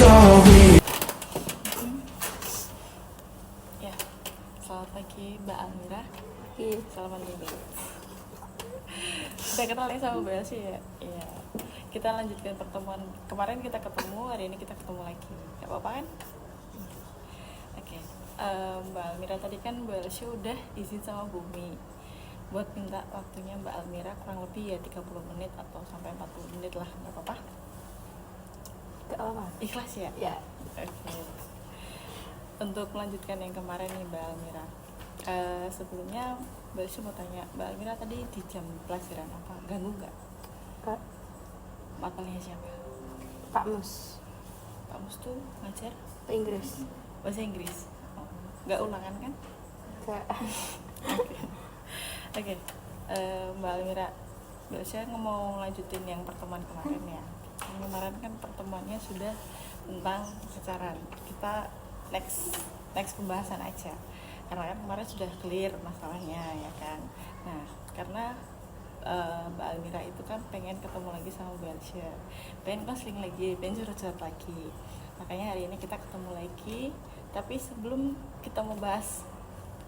Ya, selamat pagi Mbak Almira. Selamat pagi. Udah kenal ya sama Mbak Elsie ya? Iya. Kita lanjutkan pertemuan. Kemarin kita ketemu, hari ini kita ketemu lagi. Gak apa-apa kan? Oke. Mbak Almira tadi kan Mbak Elsie udah izin sama Bumi buat minta waktunya Mbak Almira kurang lebih ya 30 menit atau sampai 40 menit lah. Gak apa-apa? Gak apa-apa. Ikhlas ya? Ya. Oke. Untuk melanjutkan yang kemarin nih Mbak Almira, sebelumnya Mbak Elsie mau tanya, Mbak Almira tadi di jam pelajaran apa? Ganggu nggak? Kak, Makalnya siapa? Pak Mus. Pak Mus tuh ngajar Inggris. bahasa Inggris. Oh, nggak ulangan kan? Gak. Oke. Mbak Almira, Mbak Elsie mau lanjutin yang pertemuan kemarin ya. Yang kemarin kan pertemuannya sudah tentang pacaran. Kita next pembahasan aja. Karena kan kemarin sudah clear masalahnya ya kan. Nah, karena Mbak Almira itu kan pengen ketemu lagi sama Mbak Elsie, pengen konseling lagi, pengen curhat lagi. Makanya hari ini kita ketemu lagi. Tapi sebelum kita mau bahas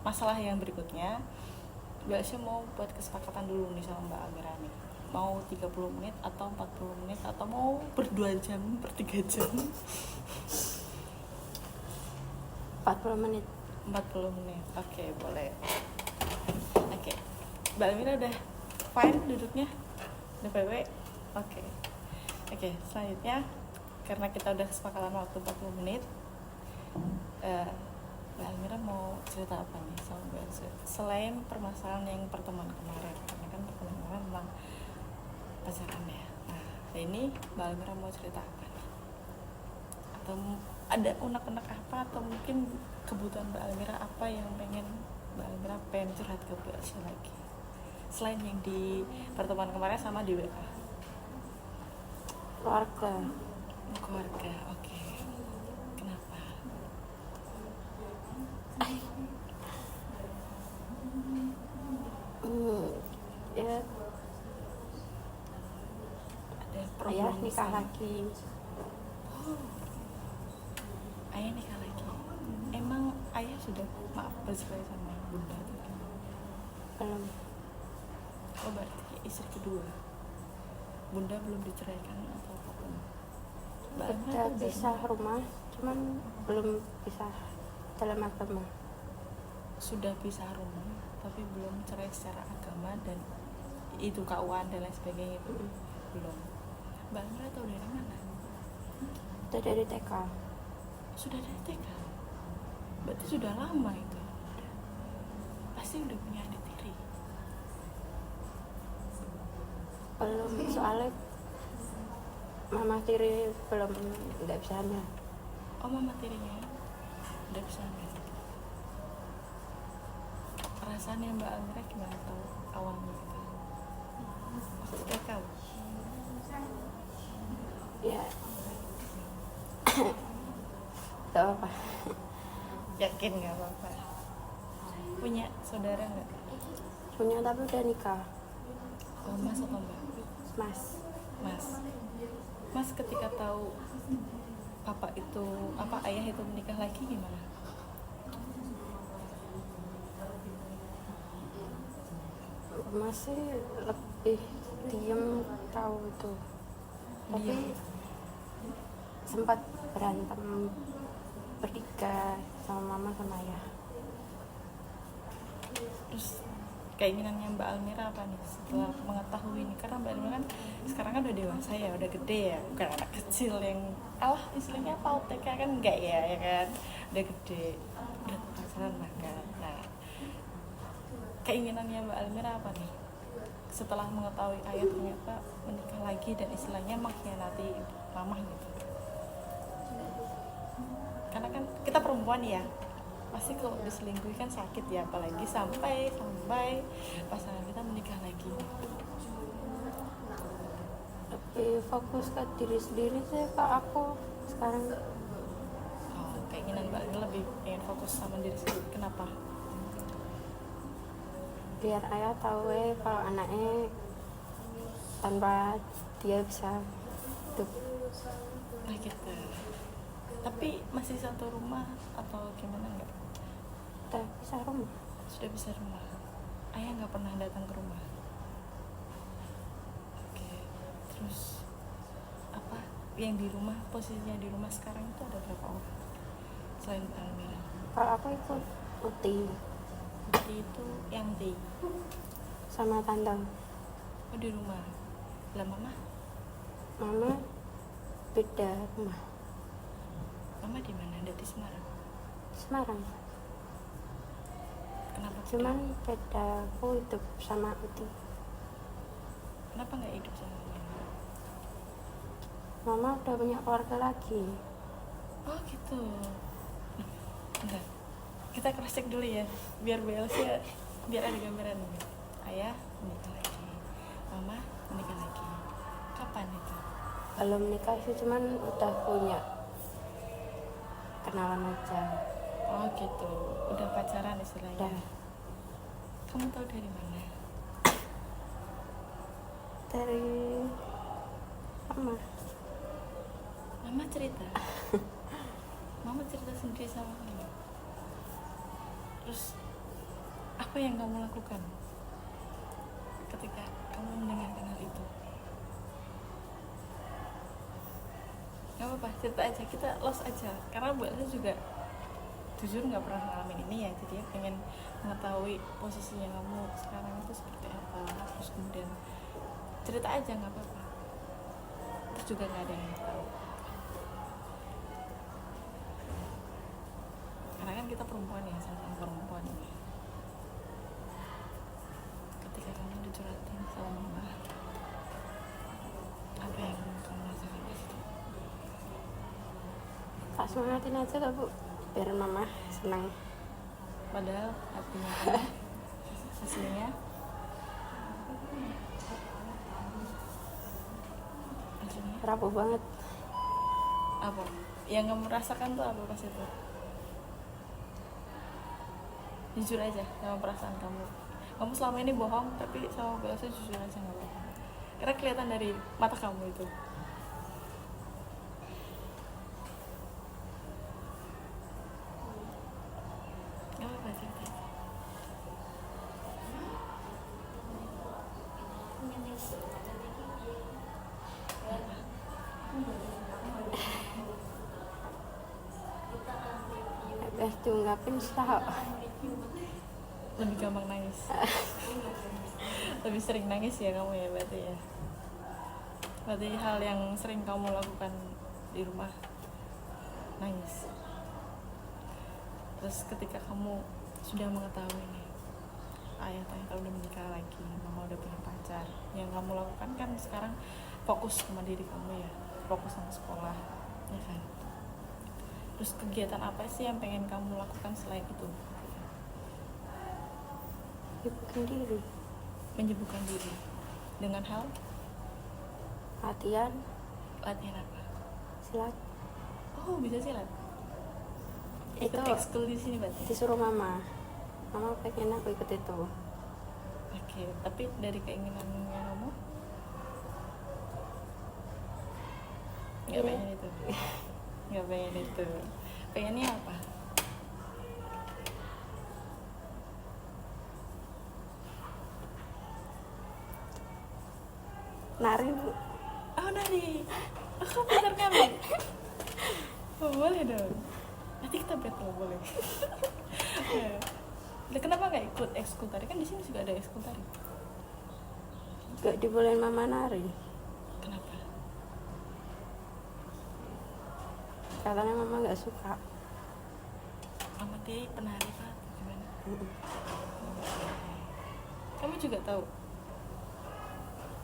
masalah yang berikutnya, Mbak Elsie mau buat kesepakatan dulu nih sama Mbak Almira nih. Mau 30 menit atau 40 menit atau mau ber 2 jam, per 3 jam? 40 menit. 40 menit. Oke, boleh. Oke. Mbak Almira udah fine duduknya? Udah PW? Oke, selanjutnya karena kita udah kesepakatan waktu 40 menit, Mbak Almira mau cerita apa nih sama Mbak Elsie? Selain permasalahan yang pertemuan kemarin, karena kan pertemuan kemarin memang pacaran ya. Nah, hari ini Mbak Almira mau cerita apa nih? Atau ada unek-unek apa, atau mungkin kebutuhan Mbak Almira apa yang pengen Mbak Almira pengen curhat ke Mbak Elsie lagi? Selain yang di pertemuan kemarin sama di WA. Keluarga, oke. Kenapa? Ya, Ada ayah problem nikah sama- lagi. Ayah nikah lagi. Emang ayah sudah maaf bercerai sama bunda atau gimana? Belum. Oh, berarti istri kedua. Bunda belum diceraikan atau apapun? Mbak Almira Udah tuh pisah rumah, cuman belum pisah dalam agama. sudah pisah rumah tapi belum cerai secara agama dan itu KUA dan lain sebagainya itu belum. Mbak Almira tahu dari mana? Udah dari TK. Sudah dari TK. Berarti sudah lama itu. Pasti udah punya adik tiri. Belum, soalnya mama tiri belum, nggak bisa hamil. Oh, mama tirinya udah bisa hamil. Perasaannya Mbak Almira gimana tahu awalnya gitu? Waktu TK. Ya. Gak apa-apa. Yakin nggak apa-apa? Punya saudara nggak? Punya tapi udah nikah. Oh, Mas atau Mbak? Mas. Mas ketika tahu ayah itu menikah lagi gimana? Masih lebih diem, tahu itu. Tapi Diem. sempat berantem bertiga sama mama sama ayah. Terus keinginannya Mbak Almira apa nih setelah mengetahui ini? Karena Mbak Almira kan sekarang kan udah dewasa ya, udah gede ya, bukan anak kecil yang istilahnya PAUD TK kan enggak ya kan, udah gede, udah pacaran lah kan. Nah, keinginannya Mbak Almira apa nih setelah mengetahui ayah ternyata menikah lagi dan istilahnya mengkhianati mamah gitu? Karena kan kita perempuan ya, pasti kalau diselingkuhi kan sakit ya, apalagi sampai pasangan kita menikah lagi. Lebih fokus ke diri sendiri sih kak aku sekarang. Oh, keinginan Mbak Almira lebih pengen fokus sama diri sendiri. Kenapa? Biar ayah tahu kalau anaknya tanpa dia bisa hidup. Nah gitu. Tapi masih satu rumah atau gimana nggak? Udah bisa rumah. Sudah bisa rumah. Ayah nggak pernah datang ke rumah. Oke. Terus apa yang di rumah, posisinya di rumah sekarang itu ada berapa orang selain Almira? Kalau aku ikut Uti Berarti itu yang di sama tante. oh di rumah. Lah mama Beda rumah. mama di mana? Ada di Semarang. Semarang. Kenapa beda? Cuman beda, aku hidup sama Uti. Kenapa nggak hidup sama mama? Mama udah punya keluarga lagi. Oh gitu. Bentar. Kita cross check dulu ya, biar BLC biar ada gambaran nih. Ayah menikah lagi, mama menikah lagi. Kapan itu? Belum nikah sih, cuman udah punya kenalan aja. Oh gitu, udah pacaran istilahnya. Udah. Kamu tahu dari mana? Dari mama. Mama cerita. Mama cerita sendiri sama kamu. Terus apa yang kamu lakukan ketika kamu mendengarkan hal itu? Gak apa-apa, cerita aja, kita lost aja. Karena Bu Elsa juga jujur nggak pernah ngalamin ini ya, jadi ya pengen mengetahui posisinya kamu sekarang itu seperti apa. Terus kemudian cerita aja, nggak apa-apa. Terus juga nggak ada yang tahu. Karena kan kita perempuan ya, sama perempuan. Ketika kamu dicurhatin sama mama, apa yang kamu rasakan di situ? Tak semangatin aja lah Bu, biar mama senang. Padahal hatinya kamu aslinya Rapuh banget. apa? Yang kamu rasakan tuh apa pas itu? Jujur aja sama perasaan kamu. Kamu selama ini bohong, tapi sama Belsa jujur aja nggak apa-apa. Karena kelihatan dari mata kamu itu. Nggak apa-apa, cerita aja. Habis diungkapin tahu. Lebih gampang nangis. Lebih sering nangis ya kamu ya berarti ya. Berarti hal yang sering kamu lakukan di rumah nangis. Terus ketika kamu sudah mengetahui nih, ayah ternyata udah menikah lagi, mama udah punya pacar, yang kamu lakukan kan sekarang fokus sama diri kamu ya, fokus sama sekolah, ya kan? Terus kegiatan apa sih yang pengen kamu lakukan selain itu? Sibukkan diri. Menyibukkan diri dengan hal Latihan latihan apa? silat. Oh, bisa silat. Ikut Itu ekskul di sini berarti. disuruh mama. Mama pengen aku ikut itu. Oke, tapi dari keinginannya kamu nggak Iya. pengen itu. Nggak pengen itu. Pengennya apa? Nari Bu. Oh, nari. Oh, kamu pintar kali. Oh, boleh dong. Nanti kita battle boleh. Ya. Lah, kenapa nggak ikut ekskul tari? Kan di sini juga ada ekskul tari. Gak dibolehin mama nari. Kenapa? Katanya mama gak suka. Mama Teh penari Pak, gimana? Kamu juga tahu?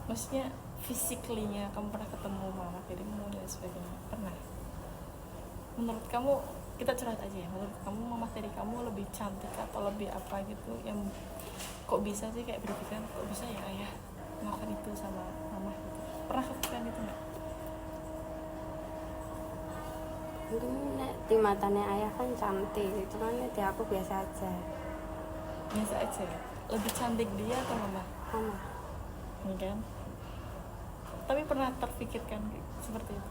Maksudnya physically-nya kamu pernah ketemu mama tirimu dan sebagainya? Pernah? Menurut kamu, kita curhat aja ya, menurut kamu mama tiri kamu lebih cantik atau lebih apa gitu, yang kok bisa sih kayak berpikiran kok bisa ya ayah makan itu sama mama gitu? Pernah kepikiran itu nggak? Mungkin nek di matanya ayah kan cantik, cuman nek di aku biasa aja. Biasa aja. Lebih cantik dia atau mama? Mama. Ya kan? Tapi pernah terpikirkan seperti itu?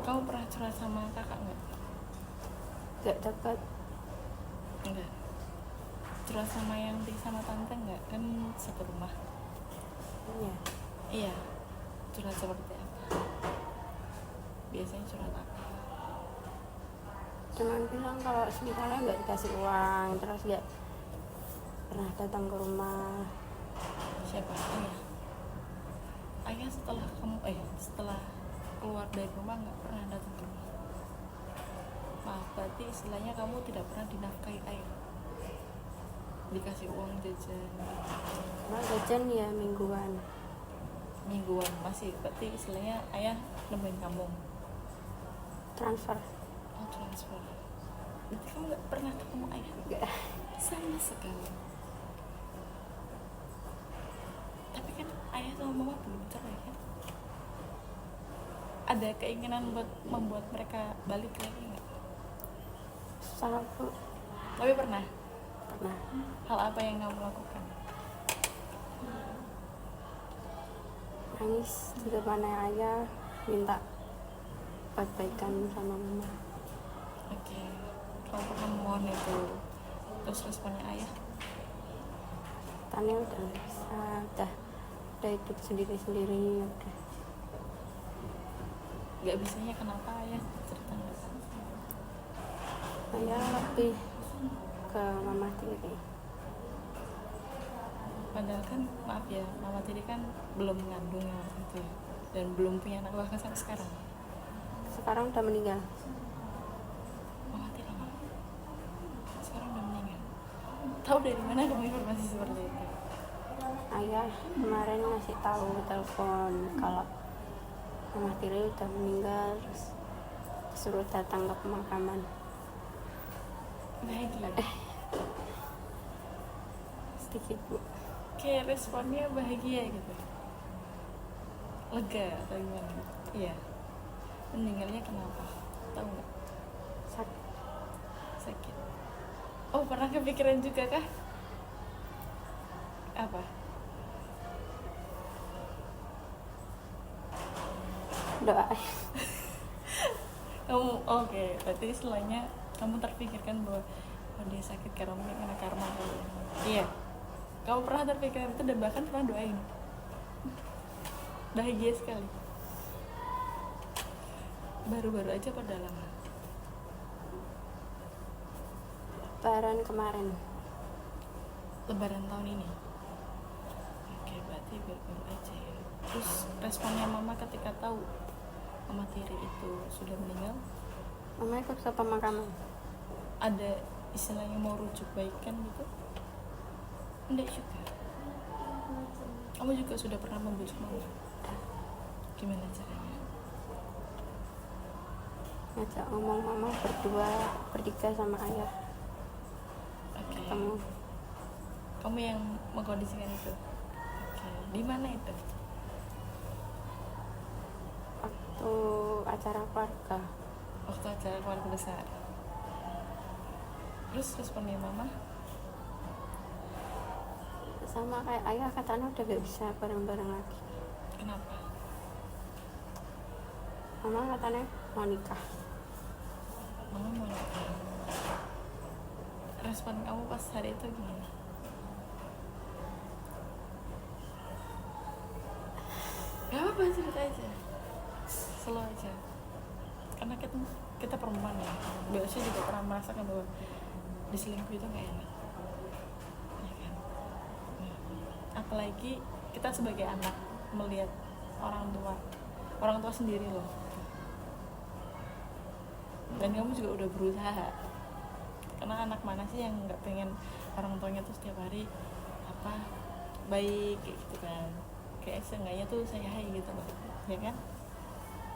Kamu pernah curhat sama kakak nggak? Gak dekat. Enggak. Curhat sama yang sama tante nggak? Kan satu rumah. Iya. Iya. Curhat seperti apa? Biasanya curhat apa? Cuman bilang kalau misalnya nggak dikasih uang, terus nggak pernah datang ke rumah. Siapa? Ayah. Ayah setelah keluar dari rumah nggak pernah datang ke rumah. Maaf, berarti istilahnya kamu tidak pernah dinafkahi ayah. Dikasih uang jajan. Nah, jajan ya mingguan. Mingguan masih. Berarti istilahnya ayah nemuin kamu. Transfer. Oh, transfer. Berarti kamu nggak pernah ketemu ayah? Nggak. Sama sekali. Tapi kan ayah sama mama belum cerai kan? Ada keinginan buat membuat mereka balik lagi nggak? Salah Bu. Tapi pernah. Pernah. Hal apa yang kamu lakukan? Nangis di depan ayah, minta baik-baikan sama mama. Oke. Kamu pernah memohon itu. Terus responnya ayah? Tanya udah nggak bisa, udah hidup sendiri-sendiri udah. Nggak bisanya kenapa ayah? Cerita nggak? Ayah lebih ke mama tiri. Padahal kan, maaf ya, mama tiri kan belum mengandung ya waktu itu ya. Dan belum punya anak bahkan sampai sekarang. Sekarang udah meninggal. Mama tirinya sekarang udah meninggal. Tahu dari mana kamu informasi seperti itu? Ayah kemarin ngasih tahu telepon kalau mama tiri udah meninggal, terus suruh datang ke pemakaman. Bahagia. Sedikit Bu. Kayak responnya bahagia gitu. Lega atau gimana? Iya. Meninggalnya kenapa? Tahu nggak? Sakit. Sakit. Oh, pernah kepikiran juga kah? Apa? Doa. Kamu oke, berarti istilahnya kamu terpikirkan bahwa oh, dia sakit karena mungkin karena karma kali ya. Iya. Kamu pernah terpikirkan itu dan bahkan pernah doain. Bahagia sekali. Baru-baru aja pada lama. Lebaran kemarin. Lebaran tahun ini. Oke, berarti baru-baru aja ya. Terus responnya mama ketika tahu mama tiri itu sudah meninggal, Mama ikut ke pemakaman. ada istilahnya mau rujuk baikan gitu? Enggak juga. Kamu juga sudah pernah membujuk mama? Gimana caranya? Ngajak ngomong mama berdua, bertiga sama ayah. Oke. Kamu yang mengkondisikan itu. Oke. Di mana itu? waktu acara keluarga. Waktu acara keluarga besar. Terus responnya mama? Sama kayak ayah, katanya udah gak bisa bareng-bareng lagi. Kenapa? Mama katanya mau nikah. Mama mau nikah. Respon kamu pas hari itu gimana? Gak apa-apa, cerita aja. Slow aja. Karena kita perempuan ya. Biasanya juga pernah merasakan bahwa diselingkuh itu gak enak. Ya kan? Apalagi kita sebagai anak melihat orang tua sendiri loh. Dan kamu juga udah berusaha. Karena anak mana sih yang nggak pengen orang tuanya tuh setiap hari baik kayak gitu kan, kayak seenggaknya tuh saya hai gitu loh, ya kan?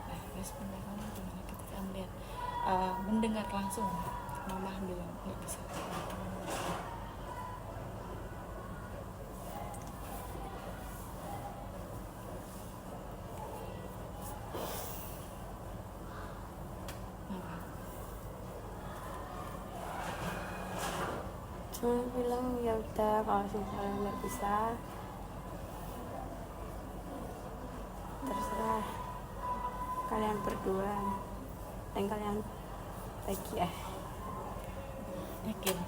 Nah, respon kamu gimana ketika melihat mendengar langsung mama bilang nggak bisa? Cuma bilang ya udah, kalau misalnya nggak bisa terserah kalian berdua. dan kalian bahagia. Yakin?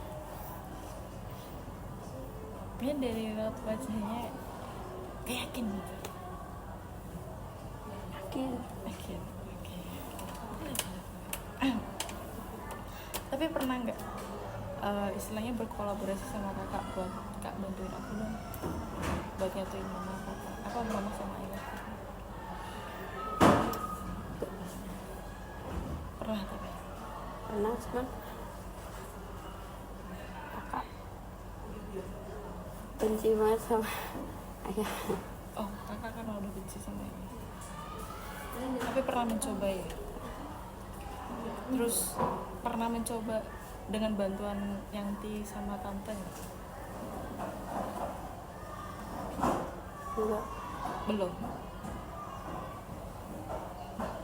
Dia dari raut wajahnya kayak yakin gitu. Yakin. Yakin. Oke. Tapi pernah nggak istilahnya berkolaborasi sama kakak buat kak bantuin aku dong buat nyatuin mama papa apa mama sama ayah? Pernah tapi Pernah, cuman kakak benci banget sama ayah. oh kakak kan udah benci sama ayah tapi pernah mencoba ya, terus pernah mencoba dengan bantuan Yanti sama tante nggak? Enggak. Belum.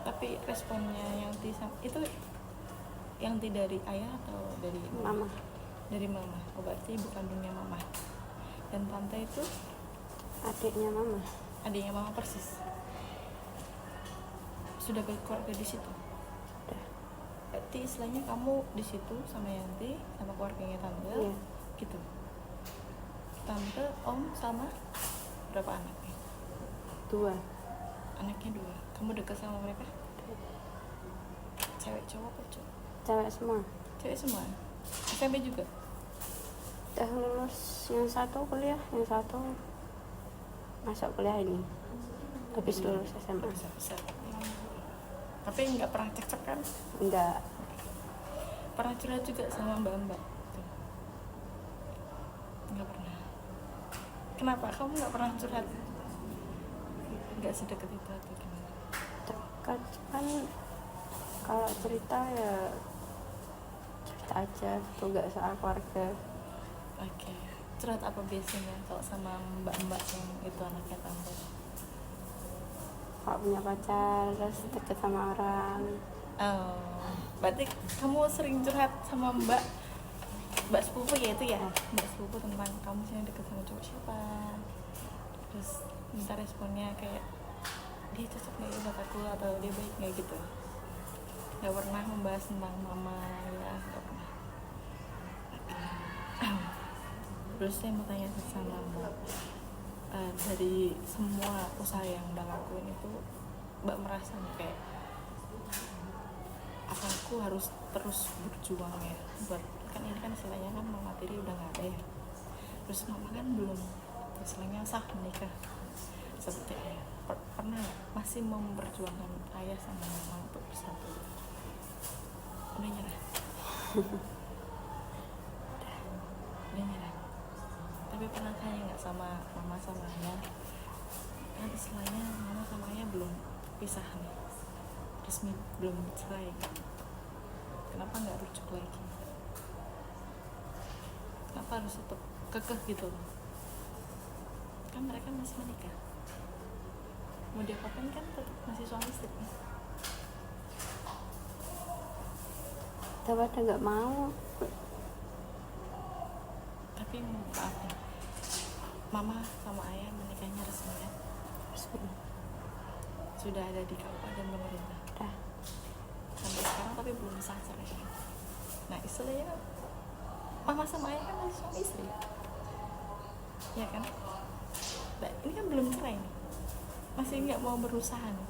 Tapi responnya Yanti sama itu Yanti dari ayah atau dari Mama. dari mama? Oh berarti ibu kandungnya mama. Dan tante itu Adiknya mama. adiknya mama persis. Sudah berkeluarga di situ. Udah. Berarti istilahnya kamu di situ sama Yanti sama keluarganya tante. Iya. Gitu. Tante, om sama berapa anaknya? 2. Anaknya 2. Kamu dekat sama mereka? Cewek cowok apa cowok? Cewek semua. Cewek semua. SMP juga. Udah lulus, yang satu kuliah, yang satu masuk kuliah ini. Habis lulus SMA. Bisa. Tapi nggak pernah cekcok kan? Enggak. Pernah curhat juga sama mbak-mbak? Tuh. Nggak pernah. Kenapa? Kamu nggak pernah curhat? Nggak sedekat itu atau gimana? Dekat kan, kalau cerita ya cerita aja gitu, nggak soal keluarga. Oke. Curhat apa biasanya kalau sama mbak-mbak yang itu anaknya tante? Kalau punya pacar terus deket sama orang. Oh, berarti kamu sering curhat sama mbak sepupu ya itu ya? Mbak sepupu tentang kamu sih deket sama cowok siapa? Terus minta responnya kayak dia cocok nggak ya buat aku atau dia baik nggak gitu? Nggak pernah membahas tentang mama ya, nggak pernah. Terus saya mau tanya sama mbak, dari semua usaha yang mbak lakuin itu mbak merasa kayak apa aku harus terus berjuang ya buat kan ini kan istilahnya kan mama tiri udah nggak ada ya, terus mama kan belum istilahnya sah menikah seperti ayah. Pernah nggak masih memperjuangkan ayah sama mama untuk bersatu? Udah nyerah? Udah nyerah. Tapi pernah tanya nggak sama mama sama ayah, kan istilahnya mama sama ayah belum pisah nih, resmi belum cerai, kenapa nggak rujuk lagi? Kenapa harus tetap kekeh gitu? Kan mereka masih menikah, mau diapain kan tetap masih suami istri. Tapi nggak mau. Tapi maaf nih, mama sama ayah menikahnya resmi ya? Resmi. Sudah ada di KUA dan pemerintah Udah. sampai sekarang, tapi belum sah cerai. Nah istilahnya kan mama sama ayah kan masih suami istri ya kan? Nah ini kan belum cerai nih, masih nggak mau berusaha nih.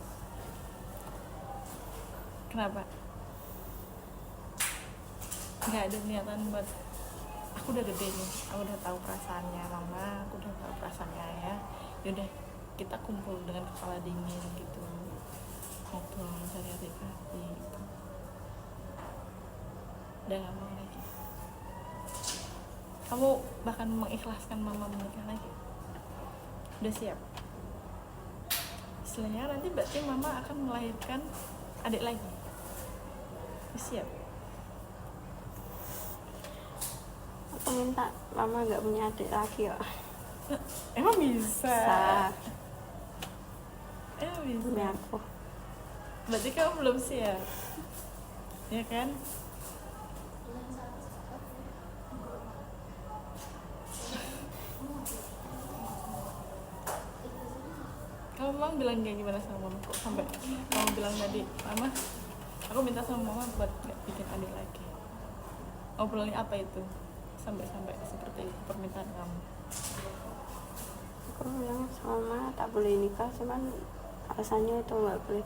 Kenapa? Nggak ada niatan buat aku udah gede nih, aku udah tahu perasaannya mama, aku udah tahu perasaannya ayah, yaudah kita kumpul dengan kepala dingin gitu, ngobrol cari adik hati gitu. Udah gak mau lagi. Kamu bahkan mengikhlaskan mama menikah lagi? Udah siap? Istilahnya nanti berarti mama akan melahirkan adik lagi. Udah siap? Aku minta mama nggak punya adik lagi kok. Emang bisa? Bisa. Emang Demi bisa? aku. Berarti kamu belum siap? Ya kan? Kamu memang bilang kayak gimana sama mama? Kok sampai kamu bilang tadi, mama Aku minta sama mama buat nggak bikin adik lagi. Ngobrolnya apa itu? Sampai seperti itu permintaan kamu. Aku bilang sama mama tak boleh nikah, cuman alasannya itu nggak boleh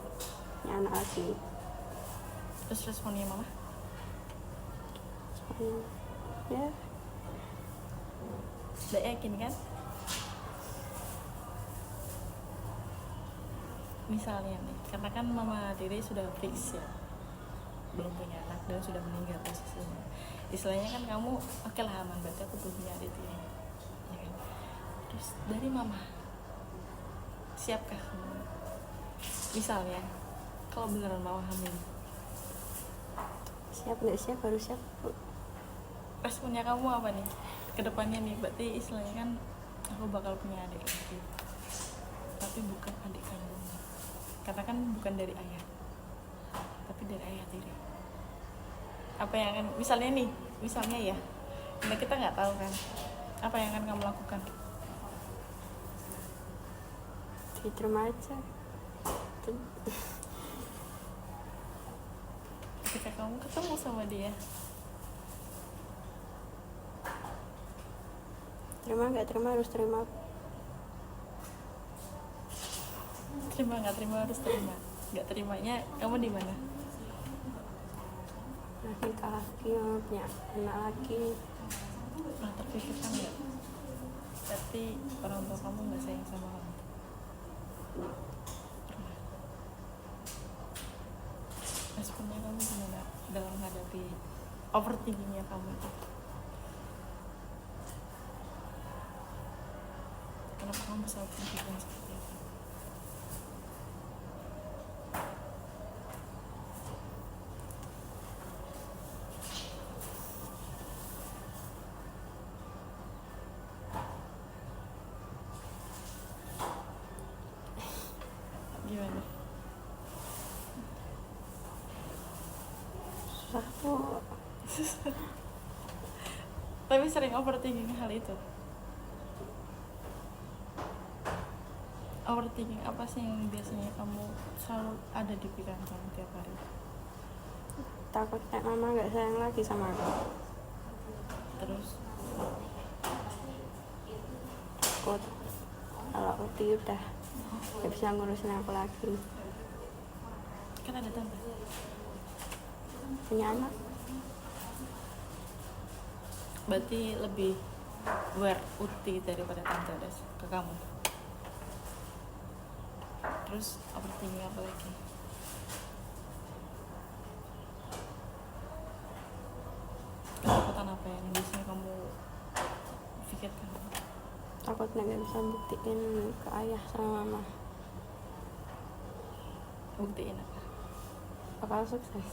punya anak lagi. Terus responnya mama? Cuman, ya Udah yakin kan? Misalnya nih, karena kan mama Diri sudah fix ya, belum punya anak dan sudah meninggal posisinya. Istilahnya kan kamu oke lah aman, berarti aku belum punya adik ya kan? Terus dari mama, siapkah kamu? Misalnya, kalau beneran mau hamil, siap nggak siap, harus siap Bu. responnya kamu apa nih? Kedepannya nih, berarti istilahnya kan aku bakal punya adik lagi, tapi bukan adik kandung, karena kan bukan dari ayah, tapi dari ayah Diri. Apa yang akan, misalnya ya, karena kita nggak tahu kan, apa yang akan kamu lakukan? Diterima aja. Ketika kamu ketemu sama dia, Terima nggak terima, harus terima. terima nggak terima harus terima. Nggak terimanya kamu di mana? Nah, nikah lagi, punya anak lagi. Pernah terpikirkan nggak? Berarti orang tua kamu nggak sayang sama kamu? Pernah. Responnya kamu gimana dalam menghadapi overthinkingnya kamu itu? Kenapa kamu bisa berpikiran seperti itu? Gimana? Susah Bu. Tapi sering overthinking hal itu. Overthinking apa sih yang biasanya kamu selalu ada di pikiran kamu tiap hari? Takut kayak mama nggak sayang lagi sama aku. Terus Takut kalau Uti udah nggak bisa ngurusin aku lagi, kan ada tante. punya anak. Berarti lebih aware Uti daripada tante ada ke kamu. Terus overthinking apa lagi? Ketakutan apa yang biasanya kamu pikirkan? Takut nggak bisa buktiin ke ayah sama mama Buktiin apa? bakal sukses.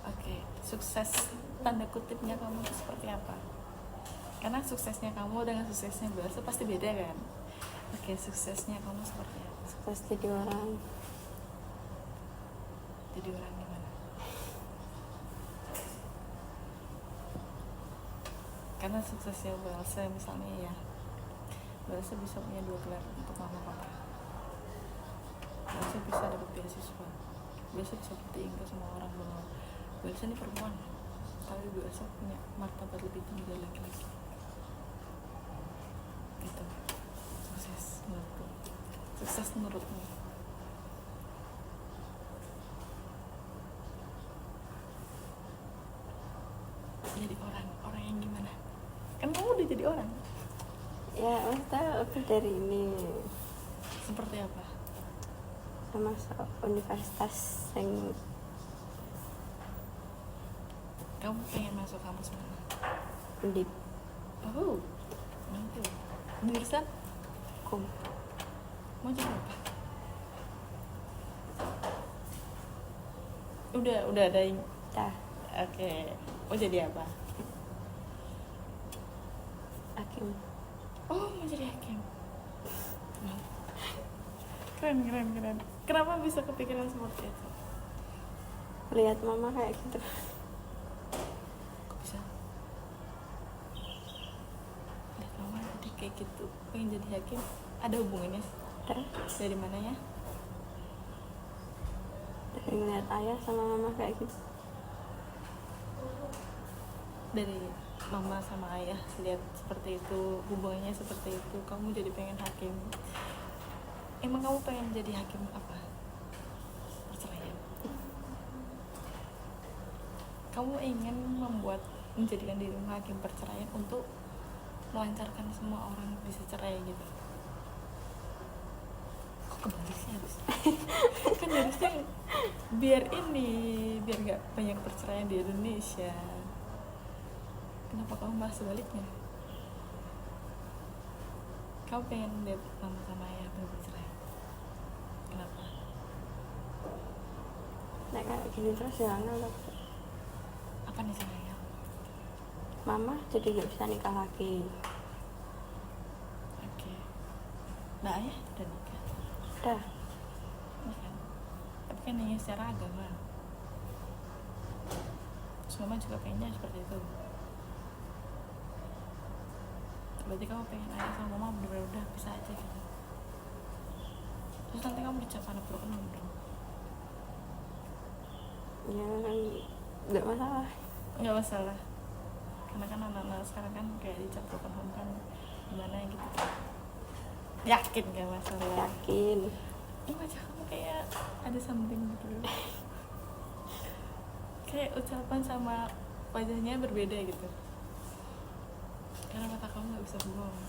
Oke, sukses tanda kutipnya kamu itu seperti apa? Karena suksesnya kamu dengan suksesnya biasa pasti beda kan? Oke, suksesnya kamu seperti apa? Sukses jadi orang. Jadi orang gimana? Karena suksesnya Belsa misalnya ya, Belsa bisa punya 2 gelar untuk mama papa. Belsa bisa dapat beasiswa. Belsa bisa buktiin ke semua orang bahwa Belsa ini perempuan, tapi Belsa punya martabat lebih tinggi dari laki-laki. Gitu. Sukses menurutku. Sukses menurutmu? Jadi orang yang gimana? Kan kamu udah jadi orang. Ya maksudnya lebih dari ini, Seperti apa? masuk universitas yang Kamu pengen masuk kampus mana? Undip. Oh, nanti jurusan Hukum. mau jadi apa? Udah ada yang. Dah, Oke, mau jadi apa? hakim. Oh, mau jadi hakim. Keren. Kenapa bisa kepikiran seperti itu? Lihat mama kayak gitu. Kok bisa? Lihat mama jadi kayak gitu, pengen jadi hakim. Ada hubungannya? Dah, Dari mananya? dari ngeliat ayah sama mama kayak gitu. Dari mama sama ayah lihat seperti itu, hubungannya seperti itu, kamu jadi pengen hakim. Emang kamu pengen jadi hakim apa? Perceraian. Kamu ingin menjadikan dirimu hakim perceraian untuk melancarkan semua orang bisa cerai gitu. Kok kebalik sih harus? Kan harusnya biar gak banyak perceraian di Indonesia. Kenapa kamu malah sebaliknya? Kamu pengen lihat mama sama ayah bercerai. Kenapa? Nek kayak gini terus ya nggak. Apa nih sayang? Mama jadi nggak bisa nikah lagi. Oke. Nah ayah udah nikah. Udah. Ya kan? Tapi kan hanya secara agama. Terus mama juga pengennya seperti itu. Berarti kamu pengen ayah sama mama bener-bener udah bisa aja gitu. Terus nanti kamu dicap anak broken home dong. Ya kan nggak masalah. Nggak masalah. Karena kan anak-anak sekarang kan kayak dicap broken home kan gimana gitu. Yakin gak masalah? Yakin. Ini wajah kamu kayak ada something gitu. Kayak ucapan sama wajahnya berbeda gitu. Karena mata kamu gak bisa bohong.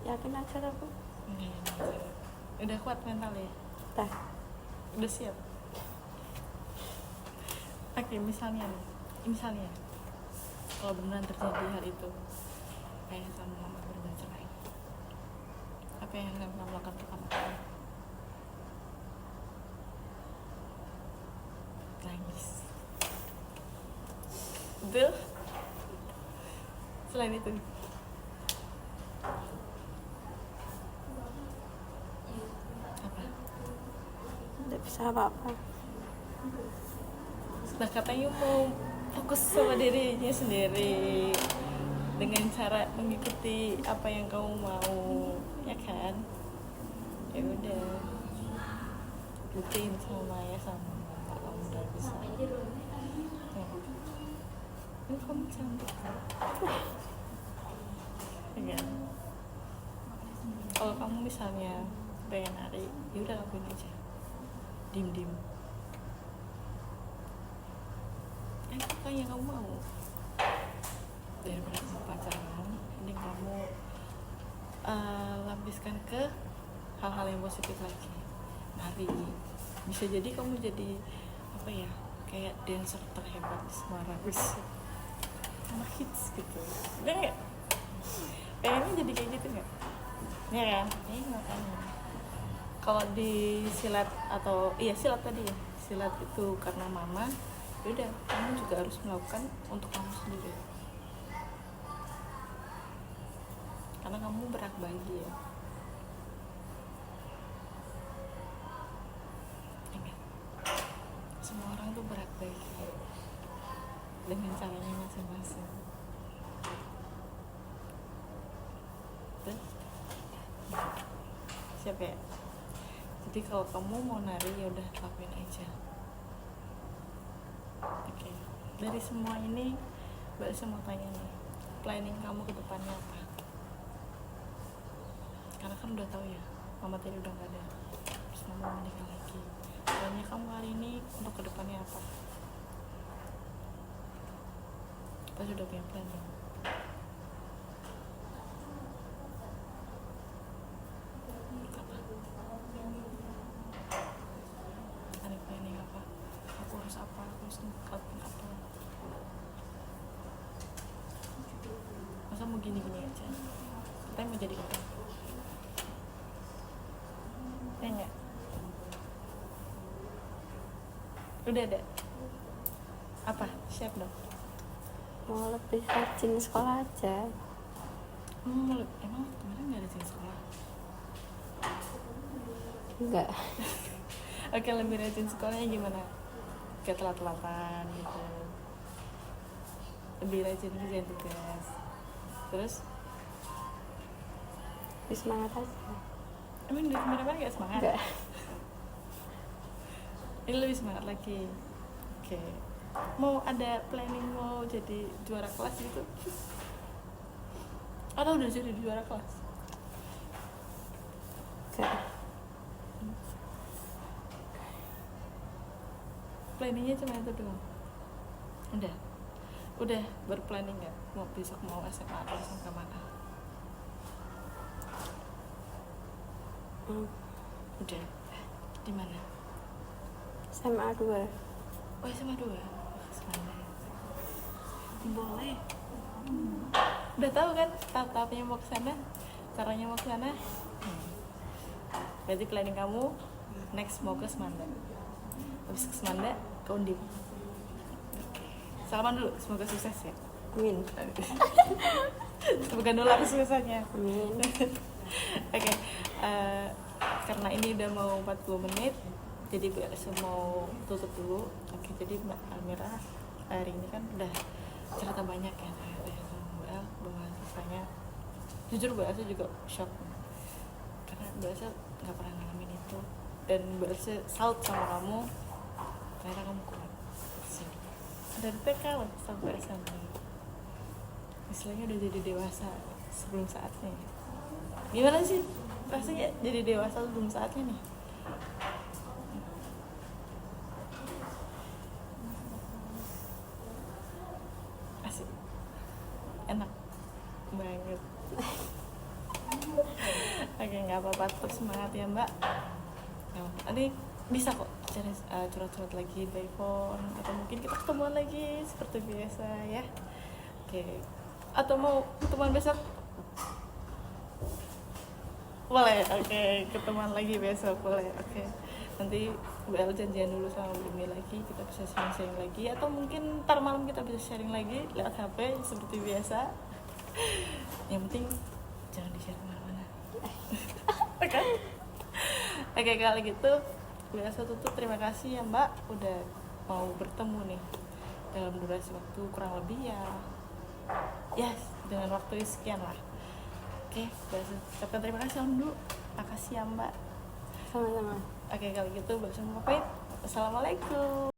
Yakin aja aku. Udah kuat mental ya? Udah. Udah siap? Oke, misalnya kalau beneran terjadi hal itu kayak sama mama beneran cerai, apa yang akan kamu lakukan pertama kali? Nangis. Betul? Selain itu apa? Nggak bisa apa-apa. Nah katanya mau fokus sama dirinya sendiri dengan cara mengikuti apa yang kamu mau, ya kan? Ya udah, buktiin sama Maya sama mama kamu udah bisa. Ya. Ini kamu cantik kan? Ya kan? Kalau kamu misalnya pengen nari, ya udah lakuin aja, dim. Apa yang kamu mau? Daripada kamu pacaran, mending kamu lampiskan ke hal-hal yang positif lagi. Nari, bisa jadi kamu jadi apa ya? Kayak dancer terhebat di Semarang, sama hits gitu. Udah nggak? Pengennya jadi kayak gitu nggak? Ya kan? Makanya. Kalau di silat atau silat tadi ya, silat itu karena mama. Udah, kamu juga harus melakukan untuk kamu sendiri karena kamu berhak bahagia. Ingat, semua orang tuh berhak bahagia dengan caranya masing-masing. Terus siap ya? Jadi kalau kamu mau nari ya udah lakuin aja. Oke. Dari semua ini Mbak Elsa mau tanya nih, planning kamu ke depannya apa? Karena kan udah tahu ya, mama tiri udah gak ada, terus mama mau menikah lagi. Plannya kamu hari ini untuk ke depannya apa? Kita sudah punya plan ya? Apa? Ada planning apa? Aku harus apa? Aku harus ngelakuin apa? Masa mau gini-gini aja? Kita mau jadi apa? Ya enggak? Udah ada? Apa? Siap dong? Mau lebih rajin sekolah aja. Emang kemarin gak ada sih sekolah? Enggak. Oke, lebih rajin sekolahnya gimana? Kayak telat-telatan gitu. Lebih rajin kerjain tugas. Terus? Lebih semangat aja. Emang di kemarin gak semangat? Enggak. Ini lebih semangat lagi. Oke. Mau ada planning mau jadi juara kelas gitu? Atau udah jadi juara kelas? Enggak. Planningnya cuma itu doang? Udah berplanning nggak? Mau besok mau SMA atau SMK mana? Udah. Di mana? SMA 2. Oh SMA 2. Semana. Boleh. Udah tahu kan tahap-tahapnya mau ke sana, caranya mau ke sana. Berarti planning kamu next mau ke Semanda. Habis ke Semanda ke Undip. Salaman dulu, semoga sukses ya. Amin. Semoga dolar kesuksesannya. Amin. Oke, karena ini udah mau 40 menit, jadi mau tutup dulu. Oke, jadi Mbak Almira hari ini kan udah cerita banyak ya ternyata ya sama Mbak El bahwa kisahnya. Jujur Mbak Elsa juga shock karena Mbak Elsa nggak pernah ngalamin itu, dan Mbak Elsa salut sama kamu, ternyata kamu kuat sih. Dari TK loh sampai SMP, istilahnya udah jadi dewasa sebelum saatnya. Gimana sih rasanya jadi dewasa sebelum saatnya nih? Asik, enak banget. Oke, nggak apa-apa, tetap semangat ya Mbak. Nanti bisa kok cari curhat-curhat lagi by phone, atau mungkin kita ketemuan lagi seperti biasa ya. Oke, atau mau ketemuan besok? Boleh, oke, ketemuan lagi besok, boleh, oke. Nanti Mbak El janjian dulu sama Bumi lagi, kita bisa sharing-sharing lagi, atau mungkin ntar malam kita bisa sharing lagi lewat HP seperti biasa. Yang penting jangan di-share kemana-mana. Oke? Oke, kalau gitu biasa tutup. Terima kasih ya Mbak udah mau bertemu nih dalam durasi waktu kurang lebih ya dengan waktu sekian lah. Oke, biasa ucapkan terima kasih Om dulu. Makasih ya Mbak. Sama-sama. Oke, kalau gitu Mbak semua pamit. Assalamualaikum.